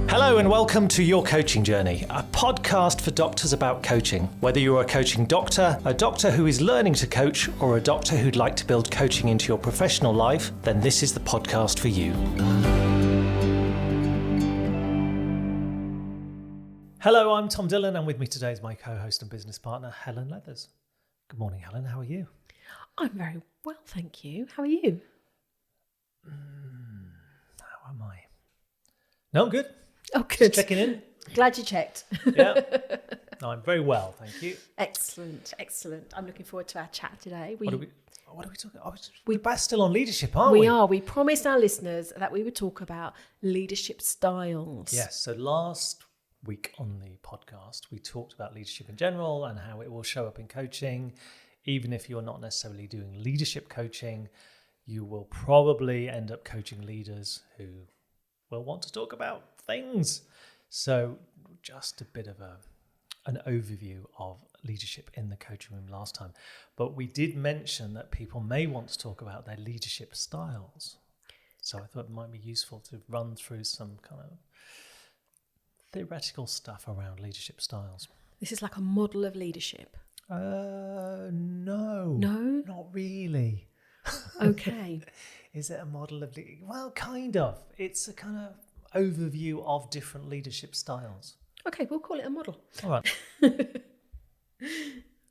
Hello and welcome to Your Coaching Journey, a podcast for doctors about coaching. Whether you're a coaching doctor, a doctor who is learning to coach, or a doctor who'd like to build coaching into your professional life, then this is the podcast for you. Hello, I'm Tom Dillon, and with me today is my co-host and business partner, Helen Leathers. Good morning, Helen. How are you? I'm very well, thank you. How are you? How am I? No, I'm good. Oh, good. Just checking in. Glad you checked. Yeah. No, I'm very well, thank you. Excellent, excellent. I'm looking forward to our chat today. What are we talking about? We're still on leadership, aren't we? We are. We promised our listeners that we would talk about leadership styles. Yes. So last week on the podcast, we talked about leadership in general and how it will show up in coaching. Even if you're not necessarily doing leadership coaching, you will probably end up coaching leaders who will want to talk about things. So just a bit of an overview of leadership in the coaching room last time. But we did mention that people may want to talk about their leadership styles. So I thought it might be useful to run through some kind of theoretical stuff around leadership styles. This is like a model of leadership. No. No? Not really. Okay. Is it a model of well, kind of. It's a kind of overview of different leadership styles. Okay, we'll call it a model. All right.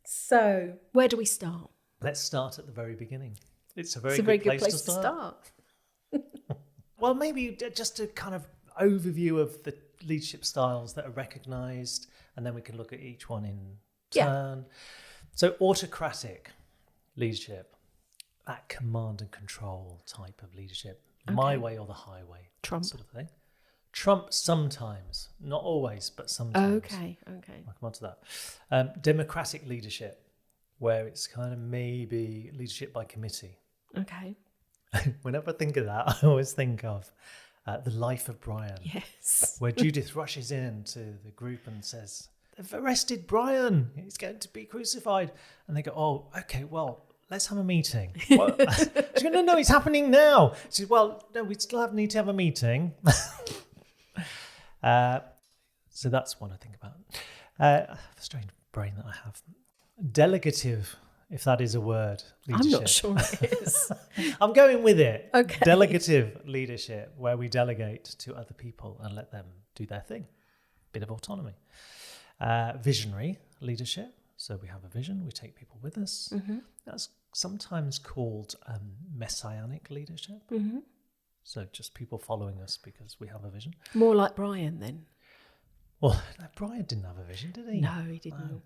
So, where do we start? Let's start at the very beginning. It's a very good place to start. Well, maybe just a kind of overview of the leadership styles that are recognised, and then we can look at each one in turn. So autocratic leadership, that command and control type of leadership, my way or the highway, Trump sort of thing. Trump sometimes, not always, but sometimes. Okay. I'll come on to that. Democratic leadership, where it's kind of maybe leadership by committee. Okay. Whenever I think of that, I always think of The Life of Brian. Yes. Where Judith rushes into the group and says, "They've arrested Brian. He's going to be crucified." And they go, "Oh, okay, well, let's have a meeting." Well, she's going, no, it's happening now. She says, "Well, no, we still need to have a meeting." So that's one I think about. A strange brain that I have. Delegative, if that is a word. Leadership. I'm not sure it is. I'm going with it. Okay. Delegative leadership, where we delegate to other people and let them do their thing. Bit of autonomy. Visionary leadership. So we have a vision, we take people with us. Mm-hmm. That's sometimes called messianic leadership. Mm-hmm. So just people following us because we have a vision. More like Brian then. Well, Brian didn't have a vision, did he? No, he didn't.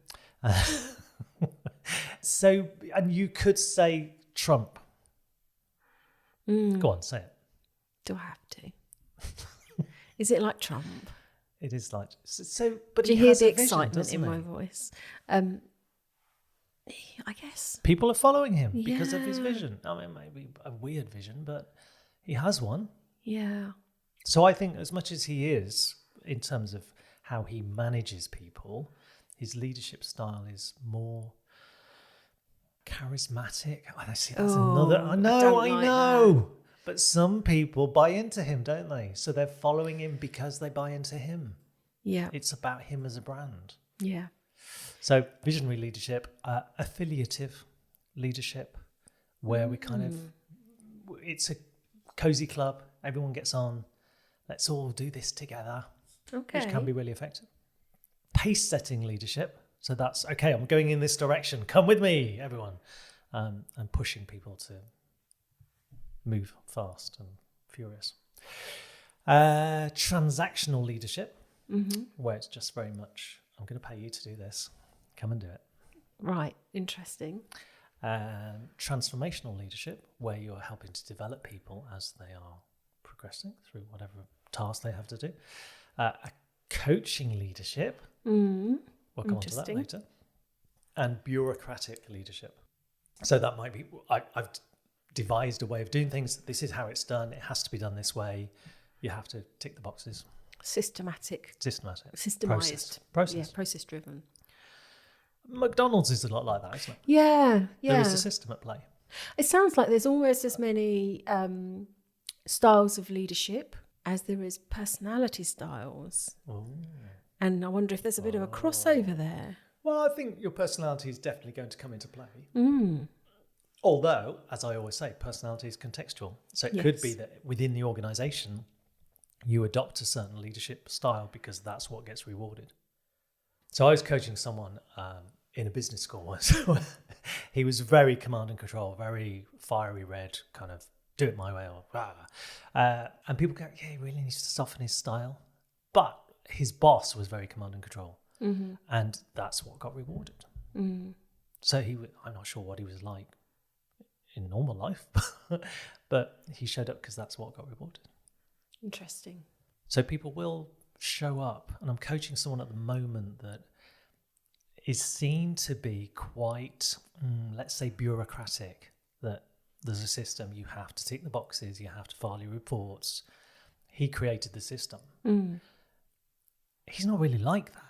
So, and you could say Trump. Go on, say it. Do I have to? Is it like Trump? It is like so. But do you hear the excitement in my voice? I guess people are following him because of his vision. I mean, maybe a weird vision, but he has one. Yeah. So I think, as much as he is in terms of how he manages people, his leadership style is more charismatic. I see that's another. I know. But some people buy into him, don't they? So they're following him because they buy into him. Yeah. It's about him as a brand. Yeah. So visionary leadership, affiliative leadership, where we kind of, it's a cozy club. Everyone gets on. Let's all do this together. Okay. Which can be really effective. Pace setting leadership. So that's, okay, I'm going in this direction. Come with me, everyone. And pushing people to move fast and furious. Transactional leadership, where it's just very much, I'm going to pay you to do this. Come and do it. Right. Interesting. Transformational leadership, where you're helping to develop people as they are progressing through whatever task they have to do. A coaching leadership. We'll come on to that later. And bureaucratic leadership. So that might be, I've devised a way of doing things. This is how it's done. It has to be done this way. You have to tick the boxes. Systematic. Systemized. Process. Yeah, process driven. McDonald's is a lot like that, isn't it? Yeah. There is a system at play. It sounds like there's almost as many styles of leadership as there is personality styles. Ooh. And I wonder if there's a bit of a crossover there. Well, I think your personality is definitely going to come into play. Mm. Although, as I always say, personality is contextual. So it could be Yes. that within the organisation, you adopt a certain leadership style because that's what gets rewarded. So I was coaching someone in a business school once. He was very command and control, very fiery red, kind of do it my way or blah, blah. And people go, yeah, he really needs to soften his style. But his boss was very command and control. Mm-hmm. And that's what got rewarded. Mm. So I'm not sure what he was like in normal life, but he showed up because that's what got rewarded. Interesting. So people will show up, and I'm coaching someone at the moment that is seen to be quite, let's say, bureaucratic, that there's a system, you have to tick the boxes, you have to file your reports. He created the system. Mm. He's not really like that.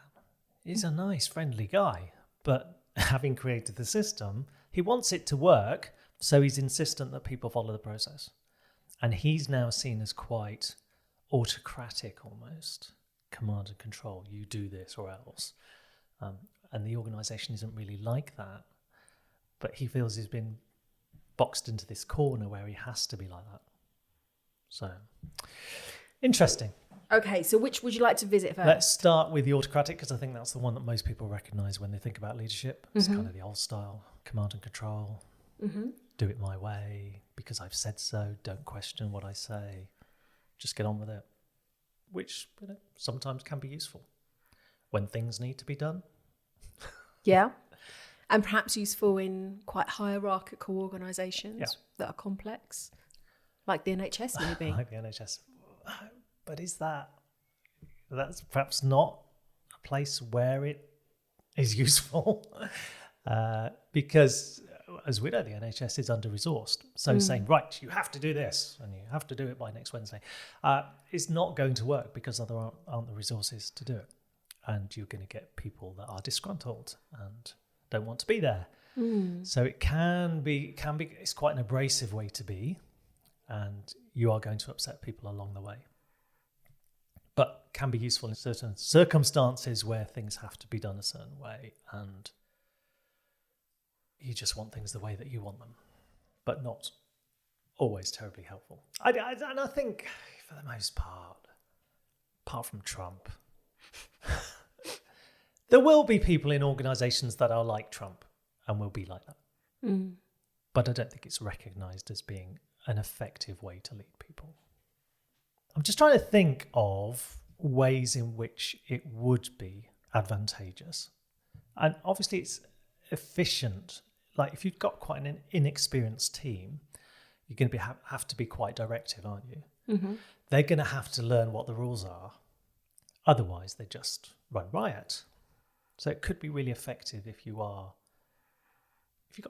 He's a nice, friendly guy, but having created the system, he wants it to work, so he's insistent that people follow the process. And he's now seen as quite autocratic almost, command and control. You do this or else. And the organisation isn't really like that. But he feels he's been boxed into this corner where he has to be like that. So, interesting. Okay, so which would you like to visit first? Let's start with the autocratic, because I think that's the one that most people recognise when they think about leadership. It's Mm-hmm. kind of the old style, command and control, Mm-hmm. do it my way, because I've said so, don't question what I say, just get on with it, which sometimes can be useful when things need to be done. Yeah. And perhaps useful in quite hierarchical organisations that are complex, like the NHS maybe. Like the NHS. But that's perhaps not a place where it is useful because, as we know, the NHS is under-resourced. So saying, right, you have to do this and you have to do it by next Wednesday, is not going to work because there aren't the resources to do it. And you're going to get people that are disgruntled and don't want to be there. So it can be, it's quite an abrasive way to be, and you are going to upset people along the way. But can be useful in certain circumstances where things have to be done a certain way and you just want things the way that you want them, but not always terribly helpful. And I think for the most part, apart from Trump, there will be people in organisations that are like Trump and will be like that. But I don't think it's recognised as being an effective way to lead people. I'm just trying to think of ways in which it would be advantageous. And obviously it's efficient. Like if you've got quite an inexperienced team, you're going to have to be quite directive, aren't you? Mm-hmm. They're going to have to learn what the rules are. Otherwise, they just run riot. So it could be really effective if you've got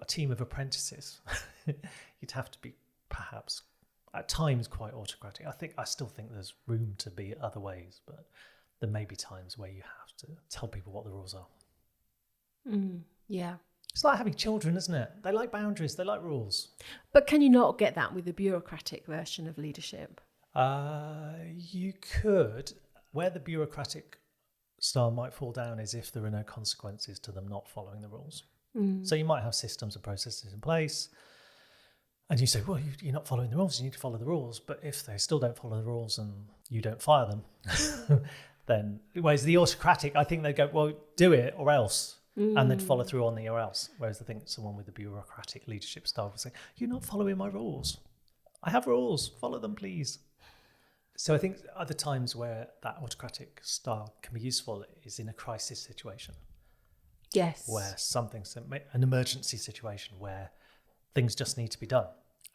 a team of apprentices. You'd have to be perhaps at times quite autocratic. I still think there's room to be other ways, but there may be times where you have to tell people what the rules are. Yeah. It's like having children, isn't it? They like boundaries, they like rules. But can you not get that with the bureaucratic version of leadership? You could. Where the bureaucratic style might fall down is if there are no consequences to them not following the rules. So you might have systems and processes in place, and you say, well, you're not following the rules, you need to follow the rules. But if they still don't follow the rules and you don't fire them, then, whereas the autocratic, I think they'd go, well, do it or else. And they'd follow through on the or else. Whereas I think someone with the bureaucratic leadership style would say, you're not following my rules. I have rules, follow them, please. So I think other times where that autocratic style can be useful is in a crisis situation. Yes. Where something's an emergency situation where things just need to be done.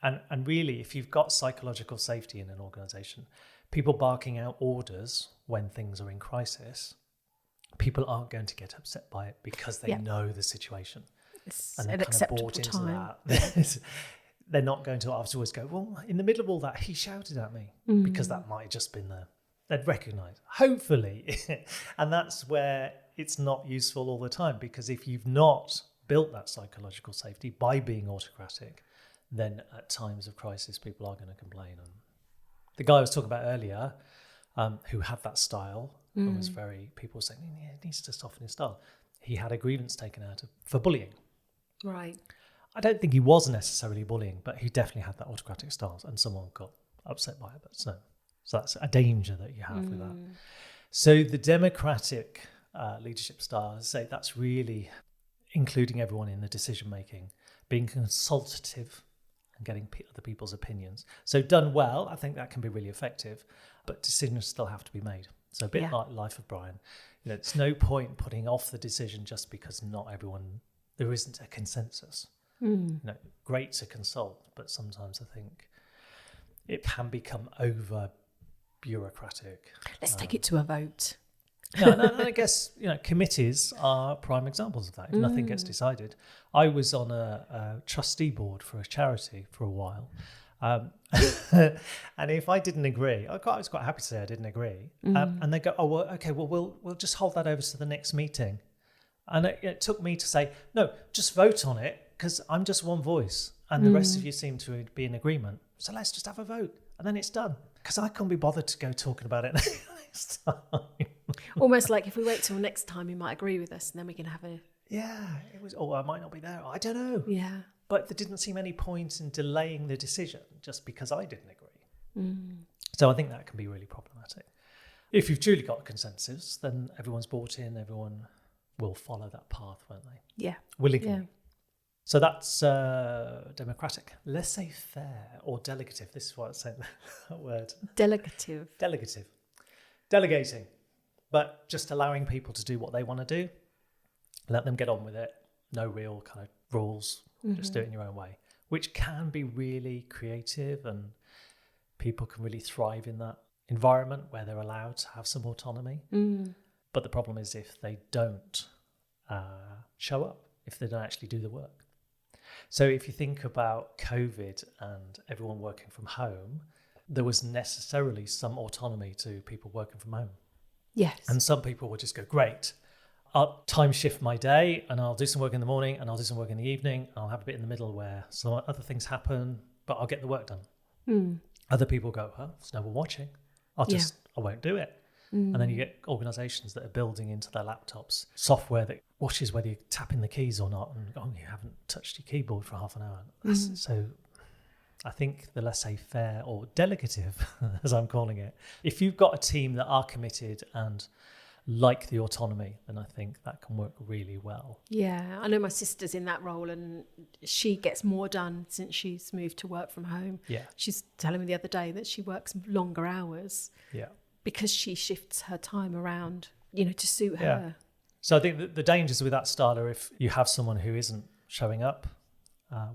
And really, if you've got psychological safety in an organisation, people barking out orders when things are in crisis, people aren't going to get upset by it because they know the situation. It's and an they're kind of acceptable bought into time. that. They're not going to afterwards go, well, in the middle of all that, he shouted at me, because that might have just been there. They'd recognise, hopefully. And that's where it's not useful all the time, because if you've not built that psychological safety by being autocratic, then at times of crisis, people are going to complain and The guy I was talking about earlier, who had that style and was people were saying, yeah, he needs to soften his style. He had a grievance taken out for bullying. Right. I don't think he was necessarily bullying, but he definitely had that autocratic style, and someone got upset by it. But so that's a danger that you have with that. So the democratic leadership style, I say that's really including everyone in the decision making, being consultative and getting other people's opinions. So done well, I think that can be really effective, but decisions still have to be made. So a bit like Life of Brian, it's no point putting off the decision just because there isn't a consensus. Great to consult, but sometimes I think it can become over bureaucratic. Let's take it to a vote. And I guess committees are prime examples of that. If nothing gets decided, I was on a trustee board for a charity for a while, and if I didn't agree, I was quite happy to say I didn't agree, and they go, "Oh, well, okay, well we'll just hold that over to the next meeting," and it took me to say, "No, just vote on it because I'm just one voice, and the rest of you seem to be in agreement. So let's just have a vote, and then it's done." Because I couldn't be bothered to go talking about it next time. Almost like if we wait till next time, you might agree with us, and then we can have a... Yeah, it was, I might not be there. I don't know. Yeah. But there didn't seem any point in delaying the decision just because I didn't agree. So I think that can be really problematic. If you've truly got a consensus, then everyone's bought in, everyone will follow that path, won't they? Yeah. Willingly. Yeah. So that's democratic. Laissez-faire or delegative. This is what I said, that word. Delegative. Delegating. But just allowing people to do what they want to do. Let them get on with it. No real kind of rules. Just do it in your own way. Which can be really creative, and people can really thrive in that environment where they're allowed to have some autonomy. But the problem is if they don't show up, if they don't actually do the work. So if you think about COVID and everyone working from home, there was necessarily some autonomy to people working from home. Yes. And some people would just go, great, I'll time shift my day and I'll do some work in the morning and I'll do some work in the evening. And I'll have a bit in the middle where some other things happen, but I'll get the work done. Other people go, well, there's no one watching. I won't do it. And then you get organisations that are building into their laptops software that watches whether you're tapping the keys or not, and you haven't touched your keyboard for half an hour. So I think the laissez-faire or delegative, as I'm calling it, if you've got a team that are committed and like the autonomy, then I think that can work really well. Yeah, I know my sister's in that role, and she gets more done since she's moved to work from home. Yeah. She's telling me the other day that she works longer hours. Yeah. Because she shifts her time around, to suit her. So I think the dangers with that style are if you have someone who isn't showing up,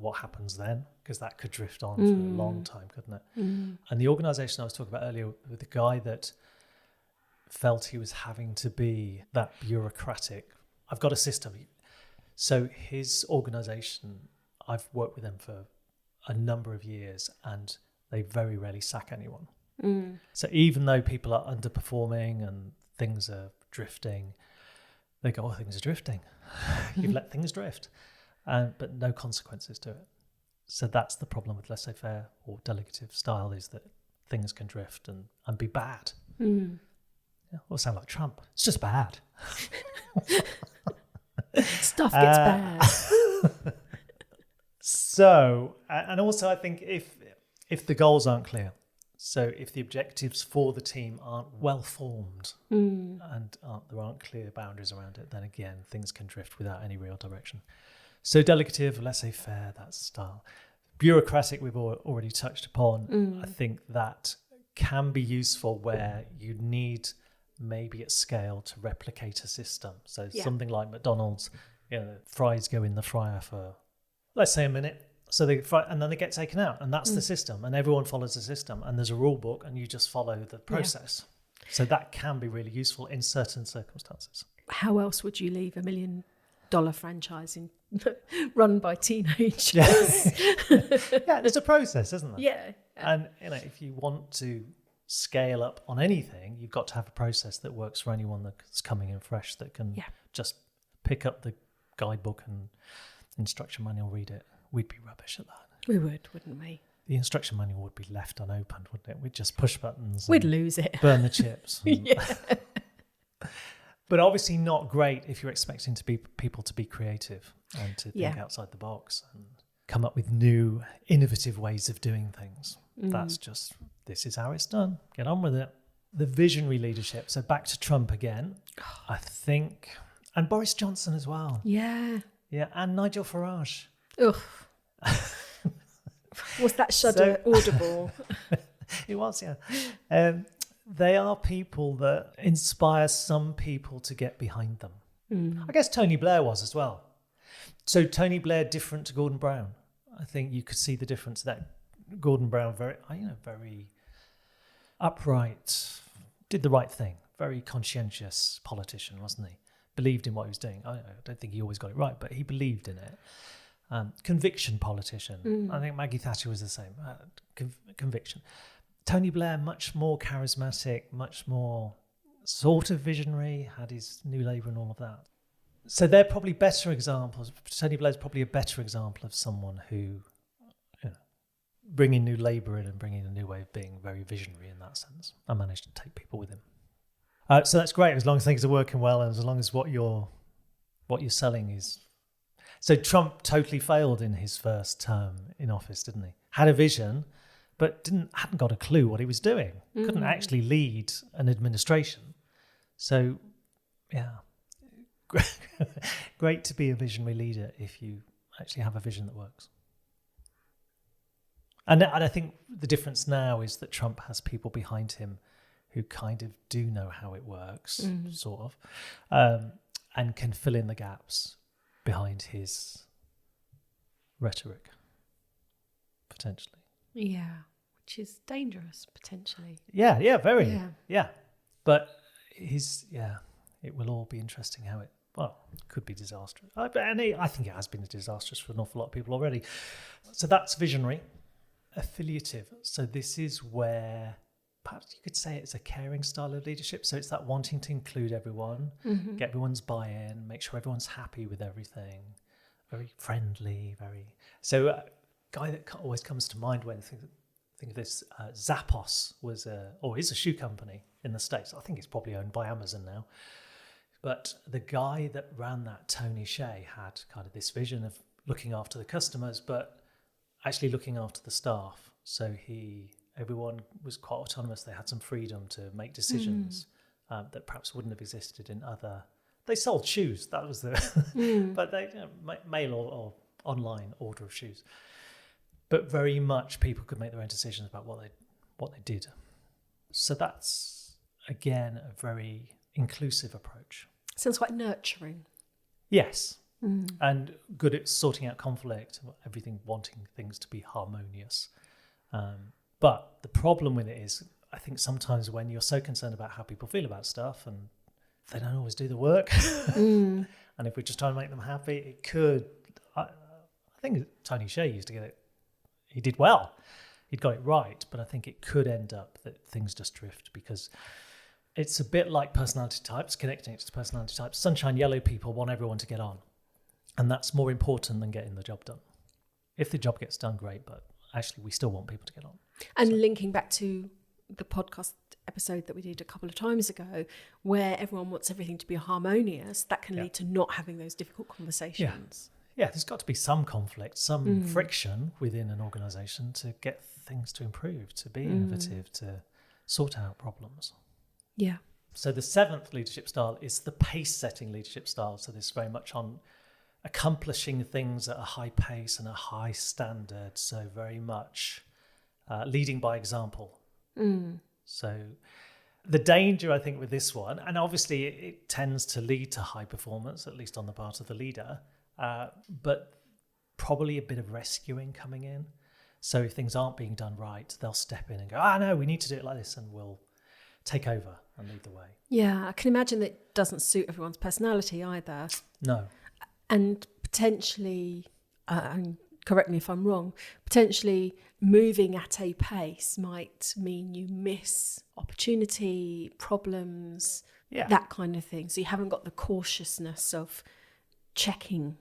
what happens then? Because that could drift on for a long time, couldn't it? And the organisation I was talking about earlier with the guy that felt he was having to be that bureaucratic. I've got a system. So his organisation, I've worked with them for a number of years, and they very rarely sack anyone. So even though people are underperforming and things are drifting, they go, things are drifting. You've let things drift. But no consequences to it. So that's the problem with laissez-faire or delegative style, is that things can drift and be bad. Or sound like Trump. It's just bad. Stuff gets bad. So, and also I think if the goals aren't clear, so if the objectives for the team aren't well formed and there aren't clear boundaries around it, then again, things can drift without any real direction. So delegative, laissez-faire, that's style. Bureaucratic, we've already touched upon. I think that can be useful where you need maybe at scale to replicate a system. So something like McDonald's, fries go in the fryer for, let's say, a minute. So they fry, and then they get taken out, and that's the system, and everyone follows the system, and there's a rule book, and you just follow the process. So that can be really useful in certain circumstances. How else would you leave $1 million franchising run by teenagers? There's a process, isn't there? Yeah. And if you want to scale up on anything, you've got to have a process that works for anyone that's coming in fresh, that can just pick up the guidebook and instruction manual, read it. We'd be rubbish at that. We would, wouldn't we? the instruction manual would be left unopened, wouldn't it? We'd just push buttons. We'd lose it. Burn the chips. Yeah. But obviously not great if you're expecting people to be creative and to think outside the box and come up with new, innovative ways of doing things. That's just, this is how it's done. Get on with it. The visionary leadership. So back to Trump again, I think, and Boris Johnson as well. Yeah. Yeah, and Nigel Farage. Ugh. Was that shudder audible? It was, yeah. They are people that inspire some people to get behind them. I guess Tony Blair was as well. So Tony Blair different to Gordon Brown. I think you could see the difference there. Gordon Brown, very upright, did the right thing. Very conscientious politician, wasn't he? Believed in what he was doing. I don't think he always got it right, but he believed in it. Conviction politician. I think Maggie Thatcher was the same. Conviction. Tony Blair, much more charismatic, much more sort of visionary, had his New Labour and all of that. So they're probably better examples. Tony Blair's probably a better example of someone who, bringing New Labour in and bringing a new way of being, very visionary in that sense. I managed to take people with him. So that's great, as long as things are working well and as long as what you're selling is... So Trump totally failed in his first term in office, didn't he? Had a vision, but hadn't got a clue what he was doing. Couldn't actually lead an administration. So, yeah, great to be a visionary leader if you actually have a vision that works. And I think the difference now is that Trump has people behind him who kind of do know how it works, sort of, and can fill in the gaps behind his rhetoric, potentially. Yeah, which is dangerous, potentially. Yeah, very. Yeah. But it will all be interesting how it, could be disastrous. I think it has been disastrous for an awful lot of people already. So that's visionary. Affiliative. So this is where perhaps you could say it's a caring style of leadership. So it's that wanting to include everyone, get everyone's buy-in, make sure everyone's happy with everything, very friendly, very... So a guy that always comes to mind when I think of this, Zappos is a shoe company in the States. I think it's probably owned by Amazon now. But the guy that ran that, Tony Hsieh, had kind of this vision of looking after the customers, but actually looking after the staff. So everyone was quite autonomous. They had some freedom to make decisions that perhaps wouldn't have existed in other... They sold shoes. That was the... But they mail or online order of shoes. But very much people could make their own decisions about what they did. So that's, again, a very inclusive approach. Sounds quite nurturing. Yes. And good at sorting out conflict, everything, wanting things to be harmonious. But the problem with it is, I think sometimes when you're so concerned about how people feel about stuff and they don't always do the work, and if we're just trying to make them happy, it could... I think Tony Hsieh used to get it. He did well. He'd got it right, but I think it could end up that things just drift because it's a bit like personality types, connecting it to personality types. Sunshine yellow people want everyone to get on. And that's more important than getting the job done. If the job gets done, great, but actually we still want people to get on. And linking back to the podcast episode that we did a couple of times ago, where everyone wants everything to be harmonious, that can lead to not having those difficult conversations. Yeah, there's got to be some conflict, some friction within an organisation to get things to improve, to be innovative, to sort out problems. Yeah. So the seventh leadership style is the pace-setting leadership style. So this is very much on accomplishing things at a high pace and a high standard. So very much leading by example. So the danger, I think, with this one, and obviously it tends to lead to high performance, at least on the part of the leader, but probably a bit of rescuing coming in. So if things aren't being done right, they'll step in and go, no, we need to do it like this, and we'll take over and lead the way. Yeah, I can imagine that it doesn't suit everyone's personality either. No. And potentially, and correct me if I'm wrong, potentially moving at a pace might mean you miss opportunity, problems, that kind of thing. So you haven't got the cautiousness of checking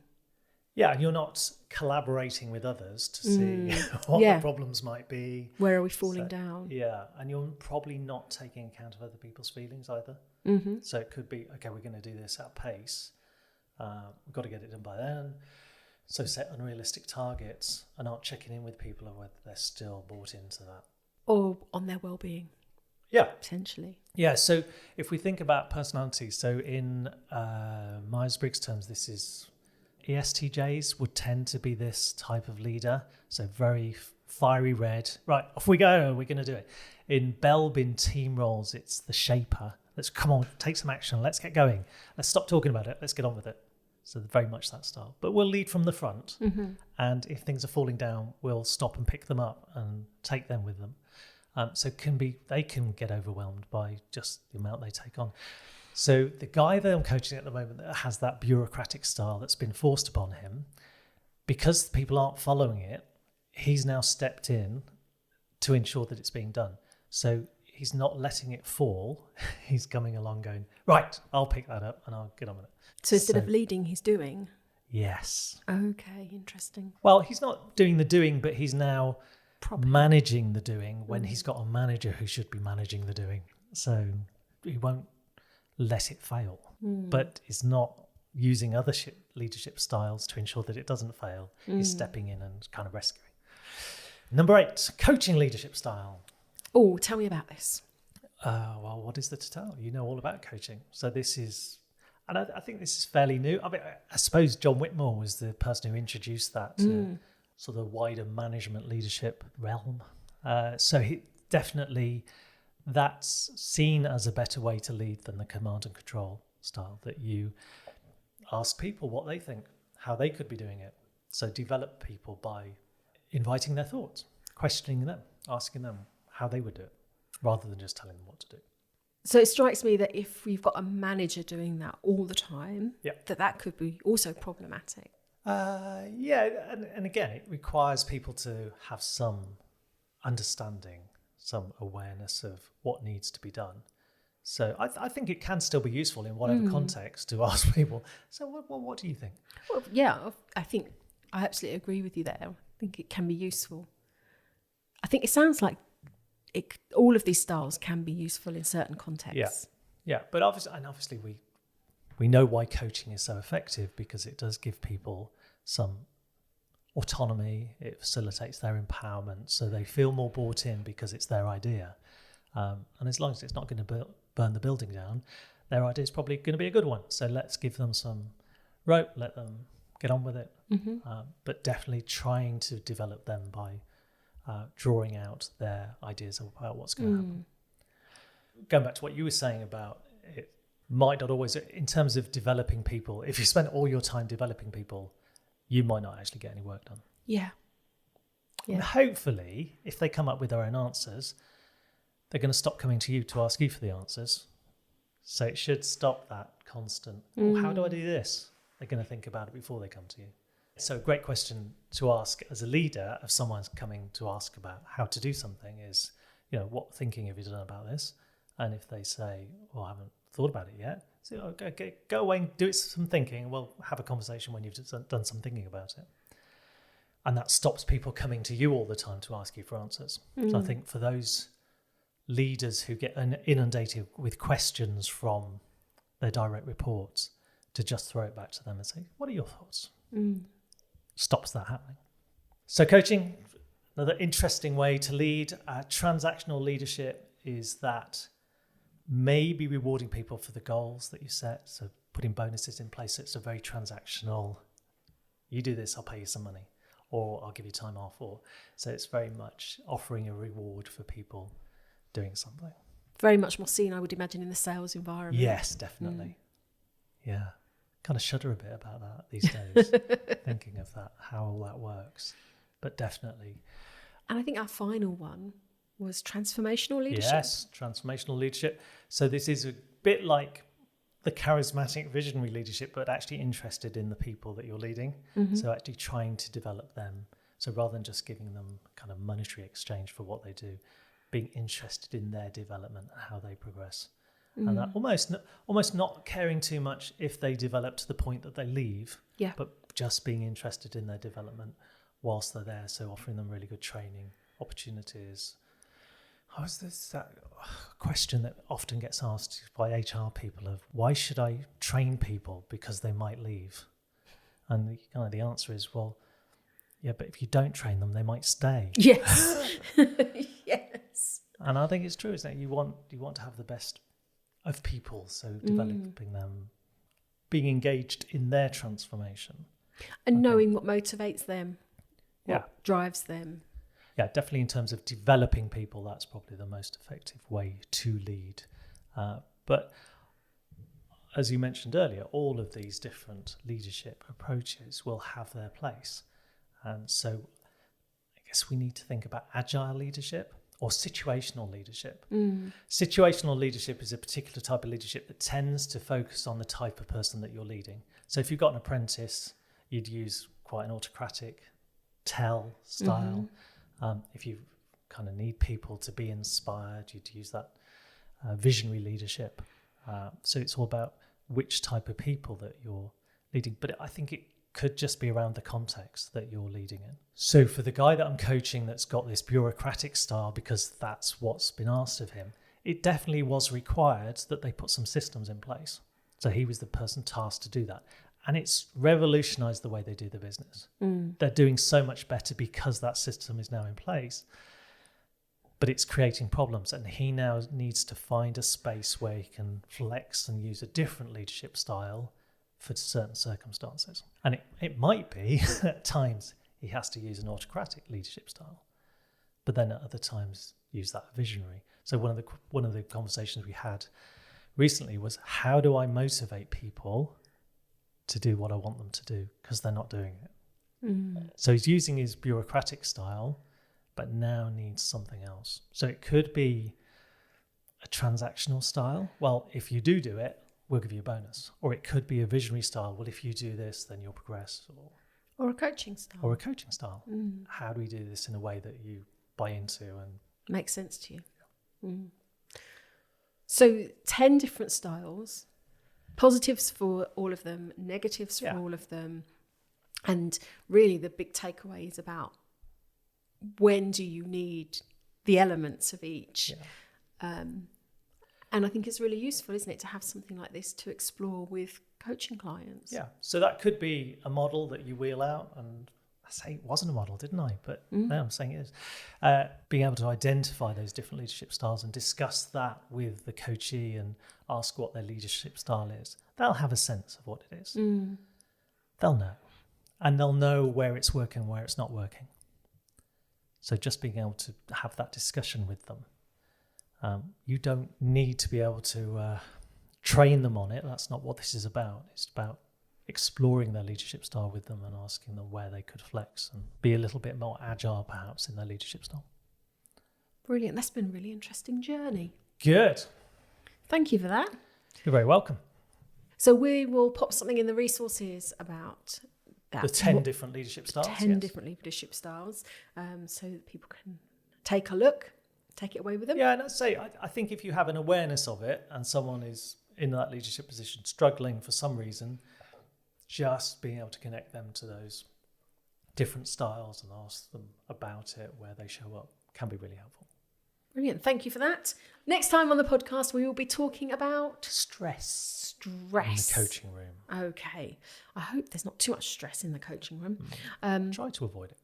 Yeah, and you're not collaborating with others to see what Yeah. the problems might be. Where are we falling down? Yeah, and you're probably not taking account of other people's feelings either. Mm-hmm. So it could be, okay, we're going to do this at pace. We've got to get it done by then. So set unrealistic targets and aren't checking in with people on whether they're still bought into that. Or on their well-being, Yeah. potentially. Yeah, so if we think about personality, so in Myers-Briggs terms, this is ESTJs would tend to be this type of leader. So very fiery red. Right, off we go. We're going to do it. In Belbin team roles, it's the shaper. Let's come on, take some action. Let's get going. Let's stop talking about it. Let's get on with it. So very much that style. But we'll lead from the front. Mm-hmm. And if things are falling down, we'll stop and pick them up and take them with them. So they can get overwhelmed by just the amount they take on. So the guy that I'm coaching at the moment that has that bureaucratic style that's been forced upon him, because people aren't following it, he's now stepped in to ensure that it's being done. So he's not letting it fall. He's coming along going, right, I'll pick that up and I'll get on with it. So instead of leading, he's doing? Yes. Okay, interesting. Well, he's not doing the doing, but he's now Probably. managing the doing when he's got a manager who should be managing the doing. So he won't let it fail, but is not using other leadership styles to ensure that it doesn't fail. He's stepping in and kind of rescuing. Number 8, coaching leadership style. Oh, tell me about this. Well, what is there to tell? You know all about coaching. So this is, and I think this is fairly new. I mean, I suppose John Whitmore was the person who introduced that to sort of wider management leadership realm. So he definitely, that's seen as a better way to lead than the command and control style, that you ask people what they think, how they could be doing it. So develop people by inviting their thoughts, questioning them, asking them how they would do it, rather than just telling them what to do. So it strikes me that if we've got a manager doing that all the time, Yeah. that could be also problematic. Yeah, and again, it requires people to have some understanding, some awareness of what needs to be done. So I think it can still be useful in whatever context to ask people, so what do you think? Well, yeah, I think I absolutely agree with you there. I think it can be useful. I think it sounds like all of these styles can be useful in certain contexts. Yeah, but obviously we know why coaching is so effective, because it does give people some autonomy. It facilitates their empowerment, so they feel more bought in because it's their idea. And as long as it's not going to burn the building down, their idea is probably going to be a good one. So let's give them some rope, let them get on with it. But definitely trying to develop them by drawing out their ideas about what's going to happen. Going back to what you were saying about it might not always, in terms of developing people, if you spend all your time developing people, you might not actually get any work done. Yeah. And hopefully, if they come up with their own answers, they're going to stop coming to you to ask you for the answers. So it should stop that constant, how do I do this? They're going to think about it before they come to you. So a great question to ask as a leader if someone's coming to ask about how to do something is, what thinking have you done about this? And if they say, well, I haven't thought about it yet, so okay, go away and do some thinking. We'll have a conversation when you've done some thinking about it. And that stops people coming to you all the time to ask you for answers. So I think for those leaders who get inundated with questions from their direct reports, to just throw it back to them and say, what are your thoughts? Stops that happening. So coaching, another interesting way to lead. Transactional leadership is that maybe rewarding people for the goals that you set. So putting bonuses in place. So it's a very transactional, you do this, I'll pay you some money, or I'll give you time off. So it's very much offering a reward for people doing something. Very much more seen, I would imagine, in the sales environment. Yes, definitely. Yeah. Kind of shudder a bit about that these days, thinking of that, how all that works. But definitely. And I think our final one was transformational leadership. Yes, transformational leadership. So this is a bit like the charismatic visionary leadership, but actually interested in the people that you're leading. So actually trying to develop them. So rather than just giving them kind of monetary exchange for what they do, being interested in their development and how they progress. And that almost not caring too much if they develop to the point that they leave, but just being interested in their development whilst they're there. So offering them really good training opportunities. That question that often gets asked by HR people of, why should I train people because they might leave? And the answer is, well, yeah, but if you don't train them, they might stay. Yes. Yes. And I think it's true, isn't it? You want to have the best of people, so developing them, being engaged in their transformation. And knowing what motivates them, what Yeah. drives them. Yeah, definitely in terms of developing people, that's probably the most effective way to lead. But as you mentioned earlier, all of these different leadership approaches will have their place. And so I guess we need to think about agile leadership or situational leadership. Situational leadership is a particular type of leadership that tends to focus on the type of person that you're leading. So if you've got an apprentice, you'd use quite an autocratic tell style. If you kind of need people to be inspired, you'd use that visionary leadership. So it's all about which type of people that you're leading. But I think it could just be around the context that you're leading in. So for the guy that I'm coaching that's got this bureaucratic style because that's what's been asked of him, it definitely was required that they put some systems in place. So he was the person tasked to do that. And it's revolutionized the way they do the business. They're doing so much better because that system is now in place. But it's creating problems. And he now needs to find a space where he can flex and use a different leadership style for certain circumstances. And it might be at times he has to use an autocratic leadership style, but then at other times use that visionary. So one of the conversations we had recently was, how do I motivate people to do what I want them to do because they're not doing it? So he's using his bureaucratic style, but now needs something else. So it could be a transactional style. Well, if you do it, we'll give you a bonus. Or it could be a visionary style. Well, if you do this, then you'll progress. Or a coaching style. Or a coaching style. How do we do this in a way that you buy into and makes sense to you? So 10 different styles, positives for all of them, negatives for all of them. And really the big takeaway is about when do you need the elements of each? And I think it's really useful, isn't it, to have something like this to explore with coaching clients. Yeah. So that could be a model that you wheel out. And I say it wasn't a model, didn't I? But now I'm saying it is. Being able to identify those different leadership styles and discuss that with the coachee and ask what their leadership style is. They'll have a sense of what it is. They'll know. And they'll know where it's working and where it's not working. So just being able to have that discussion with them. You don't need to be able to train them on it. That's not what this is about. It's about exploring their leadership style with them and asking them where they could flex and be a little bit more agile, perhaps, in their leadership style. Brilliant. That's been a really interesting journey. Good. Thank you for that. You're very welcome. So we will pop something in the resources about that. The 10 different leadership styles. 10 different leadership styles, so that people can take a look. Take it away with them. Yeah, and I'd say, I think if you have an awareness of it and someone is in that leadership position struggling for some reason, just being able to connect them to those different styles and ask them about it, where they show up, can be really helpful. Brilliant. Thank you for that. Next time on the podcast, we will be talking about stress. In the coaching room. Okay. I hope there's not too much stress in the coaching room. Try to avoid it.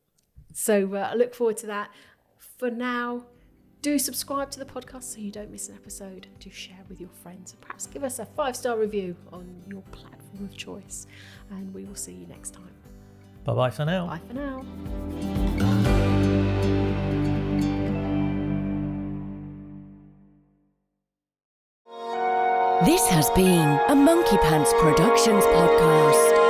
So I look forward to that. For now, do subscribe to the podcast so you don't miss an episode. Do share with your friends and perhaps give us a 5-star review on your platform of choice. And we will see you next time. Bye-bye for now. Bye for now. This has been a Monkey Pants Productions podcast.